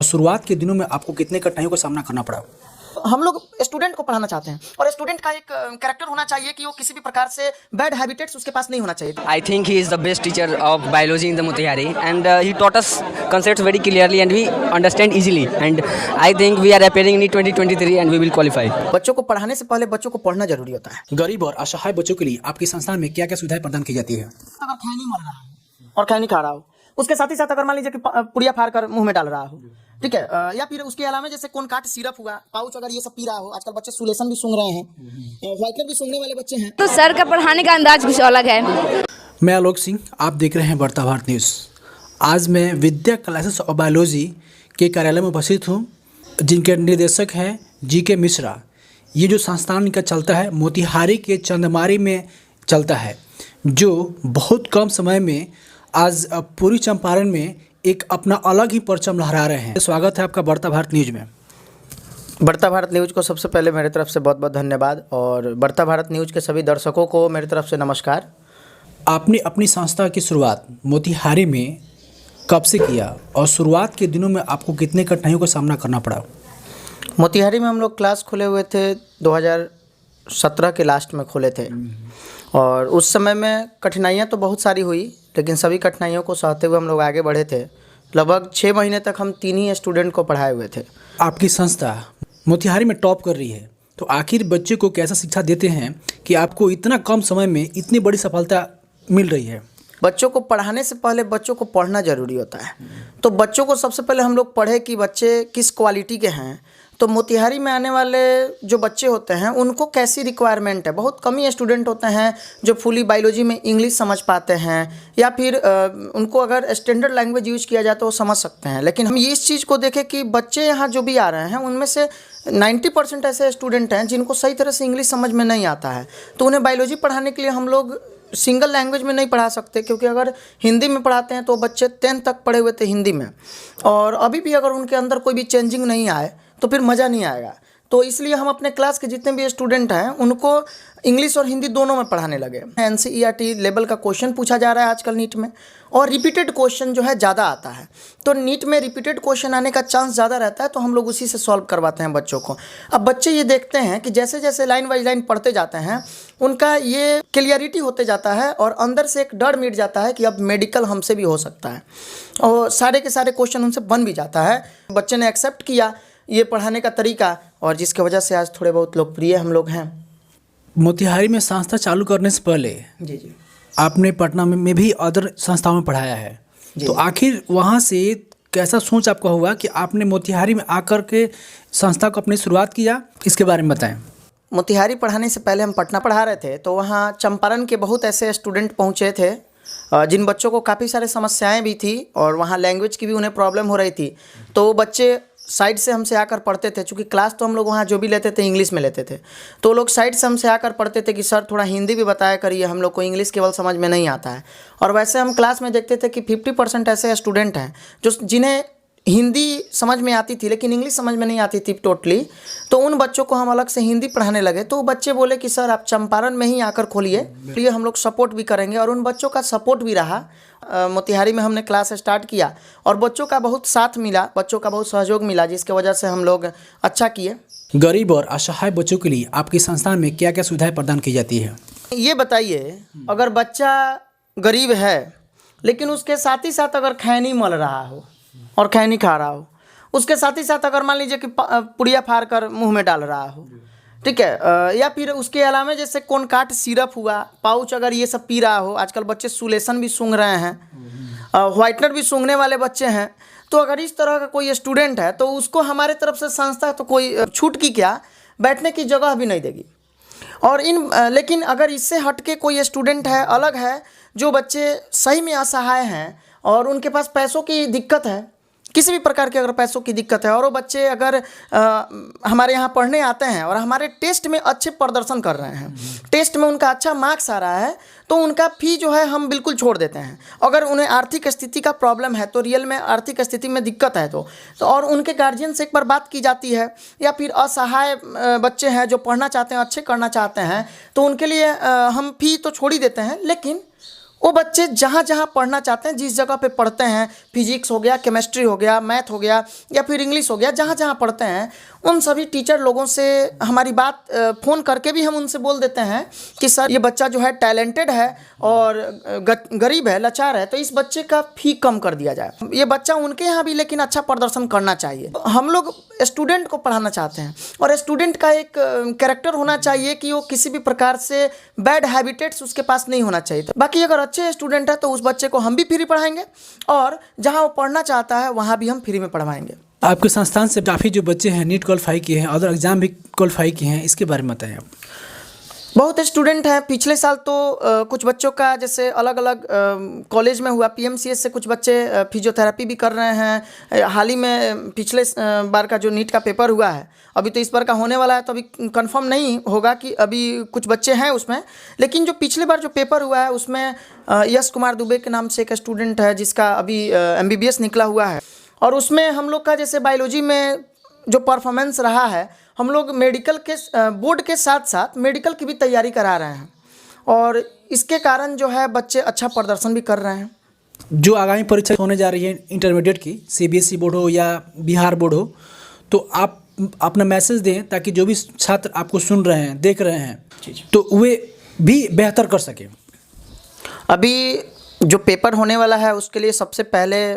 शुरुआत के दिनों में आपको कितने कठिनाइयों का सामना करना पड़ा? हम लोग स्टूडेंट को पढ़ाना चाहते हैं और स्टूडेंट का एक कैरेक्टर होना चाहिए कि वो किसी भी प्रकार से बैड हैबिटेट्स उसके पास नहीं होना चाहिए। I think he is the best teacher of biology in the Motihari, and he taught us concepts very clearly and we understand easily, and I think we are appearing in 2023 and we will qualify. बच्चों को पढ़ाने से पहले बच्चों को पढ़ना जरूरी होता है। गरीब और असहाय बच्चों के लिए आपकी संस्थान में क्या क्या सुविधाएं प्रदान की जाती है? अगर खैनी मर रहा है और खैनी खा रहा हो, उसके साथ ही साथ अगर मान लीजिए कि पुड़िया फाड़ कर मुंह में डाल रहा हो, ठीक है, या फिर उसके अलावा जैसे कोन काट सिरप हुआ, पाउच अगर ये सब पी रहा हो, आजकल बच्चे सुलेसन भी सूंघ रहे हैं, व्हाइटनर भी सूंघने वाले बच्चे हैं। तो सर का पढ़ाने का अंदाज कुछ अलग है। मैं आलोक सिंह, आप देख रहे हैं वार्ता भारत न्यूज़। आज मैं विद्या क्लासेस ऑफ बायोलॉजी के कार्यालय में उपस्थित हूँ, जिनके निर्देशक हैं जी.के. मिश्रा। ये जो संस्थान इनका चलता है मोतिहारी के चंदमारी में चलता है, जो बहुत कम समय में आज पूर्वी चंपारण में एक अपना अलग ही परचम लहरा रहे हैं। स्वागत है आपका वार्ता भारत न्यूज़ में। वार्ता भारत न्यूज़ को सबसे पहले मेरी तरफ से बहुत बहुत धन्यवाद और वार्ता भारत न्यूज़ के सभी दर्शकों को मेरी तरफ से नमस्कार। आपने अपनी संस्था की शुरुआत मोतिहारी में कब से किया और शुरुआत के दिनों में आपको कितने कठिनाइयों का सामना करना पड़ा? मोतिहारी में हम लोग क्लास खोले हुए थे 2017 के लास्ट में खोले थे और उस समय में कठिनाइयाँ तो बहुत सारी हुई, लेकिन सभी कठिनाइयों को सहते हुए हम लोग आगे बढ़े थे। लगभग 6 महीने तक हम 3 ही स्टूडेंट को पढ़ाए हुए थे। आपकी संस्था मोतिहारी में टॉप कर रही है, तो आखिर बच्चे को कैसा शिक्षा देते हैं कि आपको इतना कम समय में इतनी बड़ी सफलता मिल रही है? बच्चों को पढ़ाने से पहले बच्चों को पढ़ना ज़रूरी होता है। तो बच्चों को सबसे पहले हम लोग पढ़े कि बच्चे किस क्वालिटी के हैं। तो मोतिहारी में आने वाले जो बच्चे होते हैं उनको कैसी रिक्वायरमेंट है। बहुत कम ही स्टूडेंट होते हैं जो फुली बायोलॉजी में इंग्लिश समझ पाते हैं या फिर उनको अगर स्टैंडर्ड लैंग्वेज यूज किया जाए तो वो समझ सकते हैं। लेकिन हम इस चीज़ को देखें कि बच्चे यहाँ जो भी आ रहे हैं उनमें से 90% ऐसे स्टूडेंट हैं जिनको सही तरह से इंग्लिश समझ में नहीं आता है। तो उन्हें बायोलॉजी पढ़ाने के लिए हम लोग सिंगल लैंग्वेज में नहीं पढ़ा सकते, क्योंकि अगर हिंदी में पढ़ाते हैं तो बच्चे 10th तक पढ़े हुए थे हिंदी में और अभी भी अगर उनके अंदर कोई भी चेंजिंग नहीं आए तो फिर मज़ा नहीं आएगा। तो इसलिए हम अपने क्लास के जितने भी स्टूडेंट हैं उनको इंग्लिश और हिंदी दोनों में पढ़ाने लगे। NCERT लेवल का क्वेश्चन पूछा जा रहा है आजकल नीट में और रिपीटेड क्वेश्चन जो है ज़्यादा आता है। तो नीट में रिपीटेड क्वेश्चन आने का चांस ज़्यादा रहता है, तो हम लोग उसी से सॉल्व करवाते हैं बच्चों को। अब बच्चे ये देखते हैं कि जैसे जैसे लाइन बाई लाइन पढ़ते जाते हैं उनका ये क्लियरिटी होते जाता है और अंदर से एक डर मिट जाता है कि अब मेडिकल हमसे भी हो सकता है और सारे के सारे क्वेश्चन उनसे बन भी जाता है। बच्चे ने एक्सेप्ट किया ये पढ़ाने का तरीका और जिसकी वजह से आज थोड़े बहुत लोकप्रिय हम लोग हैं। मोतिहारी में संस्था चालू करने से पहले जी आपने पटना में भी अदर संस्थाओं में पढ़ाया है, तो आखिर वहाँ से कैसा सोच आपका हुआ कि आपने मोतिहारी में आकर के संस्था को अपनी शुरुआत किया? इसके बारे में बताएं। मोतिहारी पढ़ाने से पहले हम पटना पढ़ा रहे थे, तो वहाँ चंपारण के बहुत ऐसे स्टूडेंट पहुँचे थे जिन बच्चों को काफ़ी सारे समस्याएं भी थी और वहाँ लैंग्वेज की भी उन्हें प्रॉब्लम हो रही थी। तो वो बच्चे साइड से हमसे आकर पढ़ते थे, चूँकि क्लास तो हम लोग वहाँ जो भी लेते थे इंग्लिश में लेते थे, तो लोग साइड से हमसे आकर पढ़ते थे कि सर थोड़ा हिंदी भी बताया करिए, हम लोग को इंग्लिश केवल समझ में नहीं आता है। और वैसे हम क्लास में देखते थे कि 50% ऐसे स्टूडेंट हैं जो जिन्हें हिंदी समझ में आती थी लेकिन इंग्लिश समझ में नहीं आती थी टोटली। तो उन बच्चों को हम अलग से हिंदी पढ़ाने लगे। तो बच्चे बोले कि सर आप चंपारण में ही आकर खोलिए, इसलिए हम लोग सपोर्ट भी करेंगे और उन बच्चों का सपोर्ट भी रहा। मोतिहारी में हमने क्लास स्टार्ट किया और बच्चों का बहुत साथ मिला, बच्चों का बहुत सहयोग मिला, जिसके वजह से हम लोग अच्छा किए। गरीब और असहाय बच्चों के लिए आपकी संस्थान में क्या क्या सुविधाएं प्रदान की जाती है? ये बताइए, अगर बच्चा गरीब है लेकिन उसके साथ ही साथ अगर खैनी मल रहा हो और खैनी खा रहा हो, उसके साथ ही साथ अगर मान लीजिए कि पुड़िया फाड़ कर मुंह में डाल रहा हो, ठीक है, या फिर उसके अलावा जैसे कोन काट सिरप हुआ, पाउच अगर ये सब पी रहा हो, आजकल बच्चे सुलेसन भी सूंघ रहे हैं, व्हाइटनर भी सूंघने वाले बच्चे हैं। तो अगर इस तरह का कोई स्टूडेंट है तो उसको हमारे तरफ से संस्था तो कोई छूट की क्या, बैठने की जगह भी नहीं देगी। और लेकिन अगर इससे हट के कोई स्टूडेंट है, अलग है, जो बच्चे सही में असहाय हैं और उनके पास पैसों की दिक्कत है, किसी भी प्रकार की अगर पैसों की दिक्कत है और वो बच्चे अगर हमारे यहाँ पढ़ने आते हैं और हमारे टेस्ट में अच्छे प्रदर्शन कर रहे हैं, टेस्ट में उनका अच्छा मार्क्स आ रहा है, तो उनका फ़ी जो है हम बिल्कुल छोड़ देते हैं। अगर उन्हें आर्थिक स्थिति का प्रॉब्लम है तो रियल में आर्थिक स्थिति में दिक्कत है तो और उनके गार्जियन से एक बार बात की जाती है, या फिर असहाय बच्चे हैं जो पढ़ना चाहते हैं, अच्छे करना चाहते हैं, तो उनके लिए हम फ़ी तो छोड़ ही देते हैं, लेकिन वो बच्चे जहाँ जहाँ पढ़ना चाहते हैं, जिस जगह पे पढ़ते हैं, फिजिक्स हो गया, केमिस्ट्री हो गया, मैथ हो गया या फिर इंग्लिश हो गया, जहाँ जहाँ पढ़ते हैं उन सभी टीचर लोगों से हमारी बात फ़ोन करके भी हम उनसे बोल देते हैं कि सर ये बच्चा जो है टैलेंटेड है और गरीब है, लाचार है, तो इस बच्चे का फ़ी कम कर दिया जाए। ये बच्चा उनके यहाँ भी लेकिन अच्छा प्रदर्शन करना चाहिए। हम लोग स्टूडेंट को पढ़ाना चाहते हैं और स्टूडेंट का एक कैरेक्टर होना चाहिए कि वो किसी भी प्रकार से बैड हैबिटेट्स उसके पास नहीं होना चाहिए। बाकी अगर अच्छे स्टूडेंट है तो उस बच्चे को हम भी फ्री पढ़ाएंगे और जहाँ वो पढ़ना चाहता है वहाँ भी हम फ्री में पढ़वाएंगे। आपके संस्थान से काफ़ी जो बच्चे हैं नीट क्वालिफाई किए हैं, अदर एग्ज़ाम भी क्वालिफाई किए हैं, इसके बारे में बताएं आप। बहुत स्टूडेंट हैं। पिछले साल तो कुछ बच्चों का जैसे अलग अलग कॉलेज में हुआ, पीएमसीएच से कुछ बच्चे फिजियोथेरेपी भी कर रहे हैं। हाल ही में पिछले बार का जो नीट का पेपर हुआ है, अभी तो इस बार का होने वाला है, तो अभी कंफर्म नहीं होगा कि अभी कुछ बच्चे हैं उसमें, लेकिन जो पिछले बार जो पेपर हुआ है उसमें यश कुमार दुबे के नाम से एक स्टूडेंट है जिसका अभी MBBS निकला हुआ है। और उसमें हम लोग का जैसे बायोलॉजी में जो परफॉर्मेंस रहा है, हम लोग मेडिकल के बोर्ड के साथ साथ मेडिकल की भी तैयारी करा रहे हैं और इसके कारण जो है बच्चे अच्छा प्रदर्शन भी कर रहे हैं। जो आगामी परीक्षा होने जा रही है इंटरमीडिएट की, CBSE बोर्ड हो या बिहार बोर्ड हो, तो आप अपना मैसेज दें ताकि जो भी छात्र आपको सुन रहे हैं, देख रहे हैं, तो वे भी बेहतर कर सकें। अभी जो पेपर होने वाला है उसके लिए सबसे पहले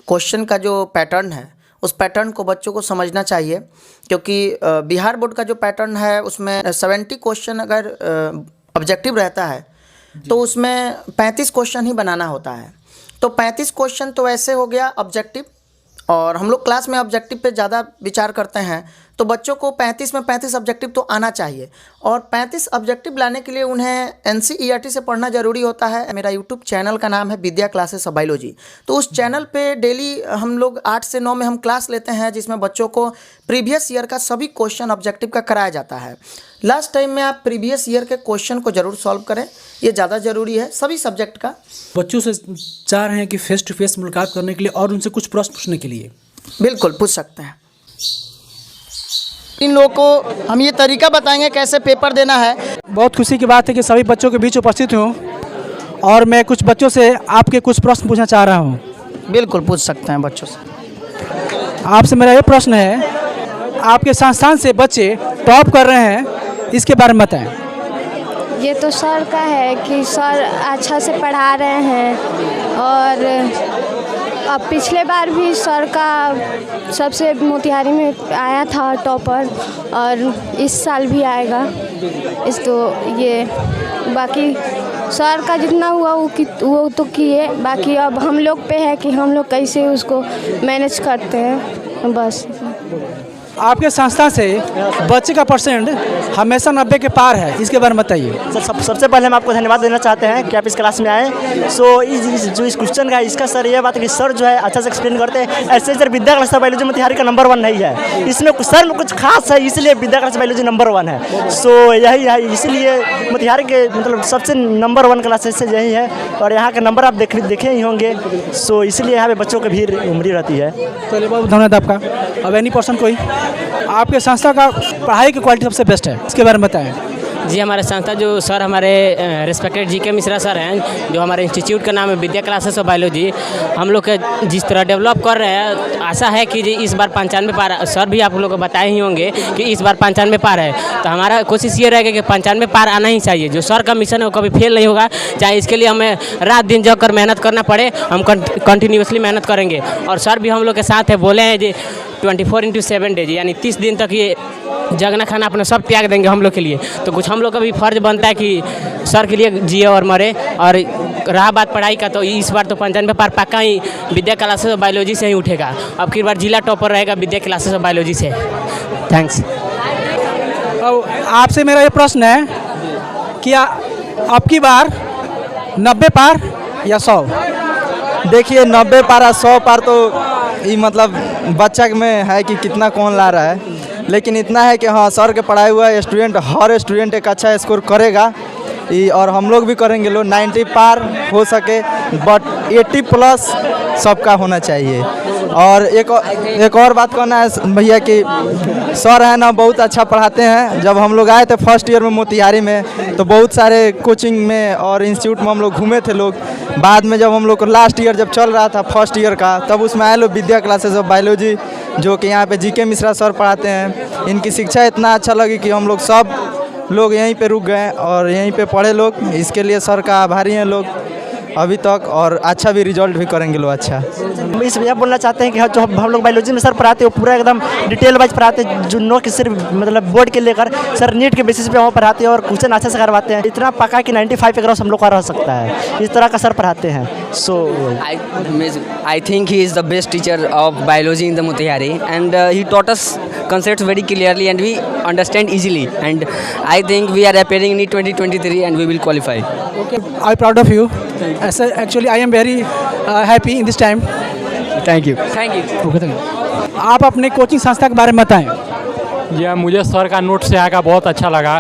क्वेश्चन का जो पैटर्न है उस पैटर्न को बच्चों को समझना चाहिए, क्योंकि बिहार बोर्ड का जो पैटर्न है उसमें 70 क्वेश्चन अगर ऑब्जेक्टिव रहता है तो उसमें 35 क्वेश्चन ही बनाना होता है। तो 35 क्वेश्चन तो ऐसे हो गया ऑब्जेक्टिव, और हम लोग क्लास में ऑब्जेक्टिव पे ज़्यादा विचार करते हैं, तो बच्चों को 35 में 35 ऑब्जेक्टिव तो आना चाहिए। और 35 ऑब्जेक्टिव लाने के लिए उन्हें NCERT से पढ़ना ज़रूरी होता है। मेरा यूट्यूब चैनल का नाम है विद्या क्लासेस ऑफ बायोलॉजी, तो उस चैनल पे डेली हम लोग 8 से 9 में हम क्लास लेते हैं, जिसमें बच्चों को प्रीवियस ईयर का सभी क्वेश्चन ऑब्जेक्टिव का कराया जाता है। लास्ट टाइम में आप प्रीवियस ईयर के क्वेश्चन को ज़रूर सॉल्व करें, ये ज़्यादा ज़रूरी है सभी सब्जेक्ट का। बच्चों से चाह रहे हैं कि फेस टू फेस मुलाकात करने के लिए और उनसे कुछ प्रश्न पूछने के लिए। बिल्कुल पूछ सकते हैं। इन लोगों को हम ये तरीका बताएंगे कैसे पेपर देना है। बहुत खुशी की बात है कि सभी बच्चों के बीच उपस्थित हूँ और मैं कुछ बच्चों से आपके कुछ प्रश्न पूछना चाह रहा हूँ। बिल्कुल पूछ सकते हैं बच्चों से। आपसे मेरा ये प्रश्न है, आपके संस्थान से बच्चे टॉप कर रहे हैं, इसके बारे में बताएं। ये तो सर का है कि सर अच्छा से पढ़ा रहे हैं और अब पिछले बार भी सर का सबसे मोतिहारी में आया था टॉपर और इस साल भी आएगा। तो ये बाकी सर का जितना हुआ वो तो किए, बाकी अब हम लोग पे है कि हम लोग कैसे उसको मैनेज करते हैं, बस। आपके संस्था से बच्चे का परसेंट हमेशा 90 के पार है, इसके बारे में बताइए। सर सबसे पहले हम आपको धन्यवाद देना चाहते हैं कि आप इस क्लास में आए। इस क्वेश्चन का इसका सर ये बात है कि सर जो है अच्छा से एक्सप्लेन करते हैं। ऐसे सर विद्या क्लास बायोलॉजी मोतिहारी का नंबर 1 नहीं है, इसमें सर में कुछ खास है, इसलिए विद्या क्लास बायोलॉजी नंबर 1 है। यही है, इसलिए मोतिहारी के मतलब सबसे नंबर 1 क्लासेस से यही है और यहाँ के नंबर आप देखे ही होंगे। इसलिए यहाँ पे बच्चों की भीड़ उमड़ी रहती है। चलिए बहुत धन्यवाद आपका। अब एनी पर्सन कोई आपके संस्था का पढ़ाई की क्वालिटी सबसे बेस्ट है, इसके बारे में बताएं। जी, हमारे संस्था जो सर हमारे रिस्पेक्टेड GK मिश्रा सर हैं, जो हमारे इंस्टीट्यूट का नाम है विद्या क्लासेस ऑफ बायोलॉजी, हम लोग के जिस तरह डेवलप कर रहे हैं, आशा है कि जी इस बार 95 पार, सर भी आप लोग को बताए ही होंगे कि इस बार 95 पार है। तो हमारा कोशिश ये रहेगा कि 95 पार आना ही चाहिए। जो सर का मिशन है वो कभी फेल नहीं होगा, चाहे इसके लिए हमें रात दिन जग कर मेहनत करना पड़े, हम कंटिन्यूसली मेहनत करेंगे। और सर भी हम लोग के साथ है, बोले हैं जी 24/7 डेज, यानी 30 दिन तक ये जगना खाना अपना सब त्याग देंगे हम लोग के लिए। तो कुछ हम लोग का भी फर्ज बनता है कि सर के लिए जिए और मरे। और रहा बात पढ़ाई का, तो इस बार तो 95 पार पक्का ही विद्या क्लासेस ऑफ बायोलॉजी से ही उठेगा। अब की बार जिला टॉपर रहेगा विद्या क्लासेस ऑफ बायोलॉजी से। थैंक्स। अब आपसे मेरा ये प्रश्न है कि अब की बार 90 पार या 100? देखिए 90 पार या 100 पार तो ये मतलब बच्चा में है कि कितना कौन ला रहा है, लेकिन इतना है कि हाँ सर के पढ़ाई हुआ स्टूडेंट, हर स्टूडेंट एक अच्छा स्कोर करेगा और हम लोग भी करेंगे। 90 पार हो सके बट 80 प्लस सबका होना चाहिए। और एक और बात कहना है भैया कि सर है ना बहुत अच्छा पढ़ाते हैं। जब हम लोग आए थे फर्स्ट ईयर में मोतिहारी में तो बहुत सारे कोचिंग में और इंस्टीट्यूट में हम लोग घूमे थे लोग। बाद में जब हम लोग को लास्ट ईयर जब चल रहा था फर्स्ट ईयर का, तब उसमें आए लोग विद्या क्लासेस ऑफ बायोलॉजी, जो कि यहाँ पे जीके मिश्रा सर पढ़ाते हैं। इनकी शिक्षा इतना अच्छा लगी कि हम लोग सब लोग यहीं पे रुक गए और यहीं पे पढ़े लोग। इसके लिए सर का आभारी हैं लोग अभी तक, और अच्छा भी रिजल्ट भी करेंगे लोग अच्छा। इस भैया बोलना चाहते हैं कि जो हम लोग बायोलॉजी में सर पढ़ाते हैं वो पूरा एकदम डिटेल वाइज पढ़ाते हैं, जो नो कि सिर्फ मतलब बोर्ड के लेकर सर नीट के बेसिस पे वो पढ़ाते हैं और क्वेश्चन अच्छे से करवाते हैं। इतना पका कि 95 एग्रॉस हम लोग का रह सकता है, इस तरह का सर पढ़ाते हैं। सो I think he is the best teacher of biology in the Motihari, and he taught us concepts very clearly and we understand easily, and I think we are appearing in NEET 2023 and we will qualify. Okay, I'm proud of you. Actually, I am very happy in this time. Thank you. Okay, thank you. आप अपने coaching संस्था के बारे में बताएं। यह मुझे sir का नोट से यहाँ का बहुत अच्छा लगा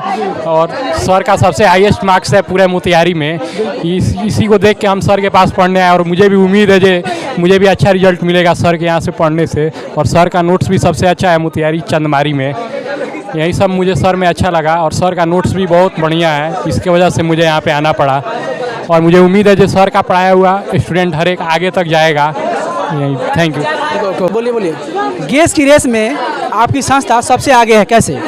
और सर का सबसे हाईएस्ट मार्क्स है पूरे मोतिहारी में। इसी को देख के हम सर के पास पढ़ने आए और मुझे भी उम्मीद है कि मुझे भी अच्छा रिजल्ट मिलेगा सर के यहाँ से पढ़ने से। और सर का नोट्स भी सबसे अच्छा है मोतिहारी चंदमारी में। यही सब मुझे सर में अच्छा लगा और सर का नोट्स भी बहुत बढ़िया है, इसके वजह से मुझे यहाँ पे आना पड़ा। और मुझे उम्मीद है कि सर का पढ़ाया हुआ स्टूडेंट हर एक आगे तक जाएगा। यही, थैंक यू। बोलिए। गेस की रेस में आपकी संस्था सबसे आगे है, कैसे?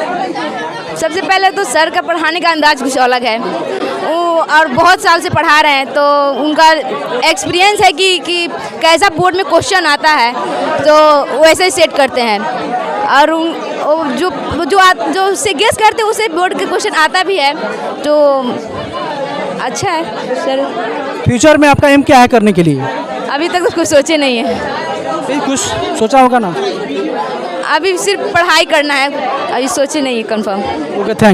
सबसे पहले तो सर का पढ़ाने का अंदाज कुछ अलग है, वो और बहुत साल से पढ़ा रहे हैं, तो उनका एक्सपीरियंस है कि कैसा बोर्ड में क्वेश्चन आता है तो वैसे ही सेट करते हैं। और जो उससे गेस करते हैं उसे बोर्ड के क्वेश्चन आता भी है, तो अच्छा है सर। फ्यूचर में आपका एम क्या है करने के लिए? अभी तक तो कुछ सोचे नहीं है। कुछ सोचा होगा ना? अभी सिर्फ पढ़ाई करना है, अभी सोचे नहीं है कंफर्म। Okay, thanks.